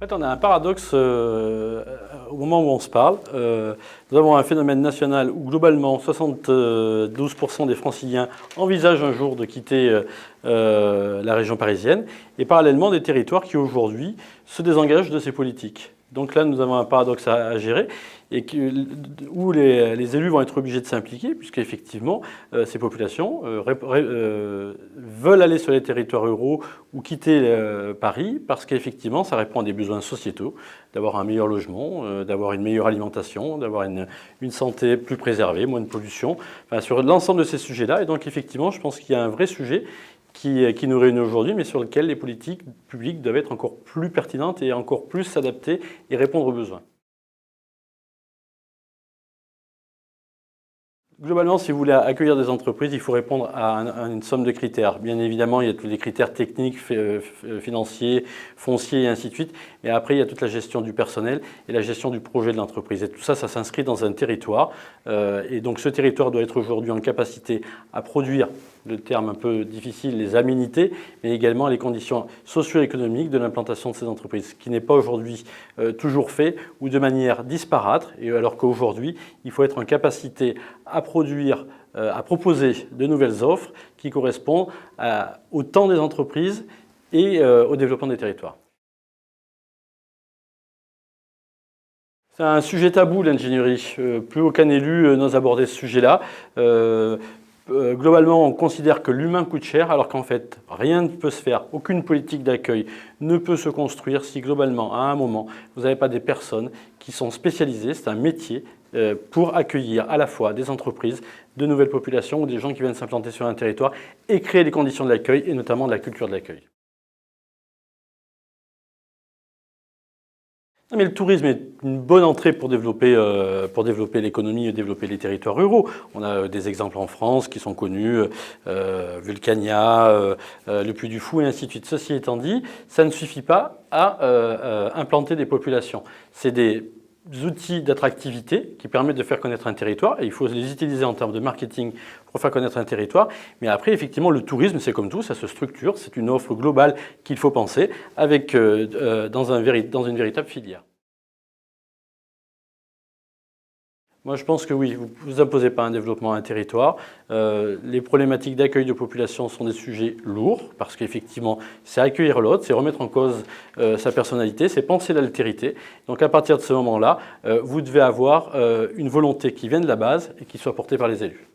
En fait, on a un paradoxe au moment où on se parle. Nous avons un phénomène national où globalement 72% des Franciliens envisagent un jour de quitter la région parisienne et parallèlement des territoires qui aujourd'hui se désengagent de ces politiques. Donc là, nous avons un paradoxe à gérer et où les élus vont être obligés de s'impliquer puisqu'effectivement, ces populations veulent aller sur les territoires ruraux ou quitter Paris parce qu'effectivement, ça répond à des besoins sociétaux, d'avoir un meilleur logement, d'avoir une meilleure alimentation, d'avoir une santé plus préservée, moins de pollution, enfin, sur l'ensemble de ces sujets-là. Et donc effectivement, je pense qu'il y a un vrai sujet qui nous réunit aujourd'hui, mais sur lequel les politiques publiques doivent être encore plus pertinentes et encore plus s'adapter et répondre aux besoins. Globalement, si vous voulez accueillir des entreprises, il faut répondre à une somme de critères. Bien évidemment, il y a tous les critères techniques, financiers, fonciers et ainsi de suite. Mais après, il y a toute la gestion du personnel et la gestion du projet de l'entreprise. Et tout ça, ça s'inscrit dans un territoire. Et donc, ce territoire doit être aujourd'hui en capacité à produire, le terme un peu difficile, les aménités, mais également les conditions socio-économiques de l'implantation de ces entreprises, ce qui n'est pas aujourd'hui toujours fait ou de manière disparate, et alors qu'aujourd'hui, il faut être en capacité à produire, à proposer de nouvelles offres qui correspondent au temps des entreprises et au développement des territoires. C'est un sujet tabou, l'ingénierie. Plus aucun élu n'ose aborder ce sujet-là. Globalement, on considère que l'humain coûte cher, alors qu'en fait, rien ne peut se faire. Aucune politique d'accueil ne peut se construire si globalement, à un moment, vous n'avez pas des personnes qui sont spécialisées, c'est un métier, pour accueillir à la fois des entreprises, de nouvelles populations ou des gens qui viennent s'implanter sur un territoire et créer les conditions de l'accueil et notamment de la culture de l'accueil. Mais le tourisme est une bonne entrée pour développer l'économie et développer les territoires ruraux. On a des exemples en France qui sont connus, Vulcania, le Puy du Fou et ainsi de suite. Ceci étant dit, ça ne suffit pas à implanter des populations. C'est des outils d'attractivité qui permettent de faire connaître un territoire et il faut les utiliser en termes de marketing pour faire connaître un territoire. Mais après, effectivement, le tourisme, c'est comme tout, ça se structure, c'est une offre globale qu'il faut penser avec, dans une véritable filière. Moi, je pense que oui, vous ne imposez pas un développement à un territoire. Les problématiques d'accueil de population sont des sujets lourds, parce qu'effectivement, c'est accueillir l'autre, c'est remettre en cause sa personnalité, c'est penser l'altérité. Donc à partir de ce moment-là, vous devez avoir une volonté qui vienne de la base et qui soit portée par les élus.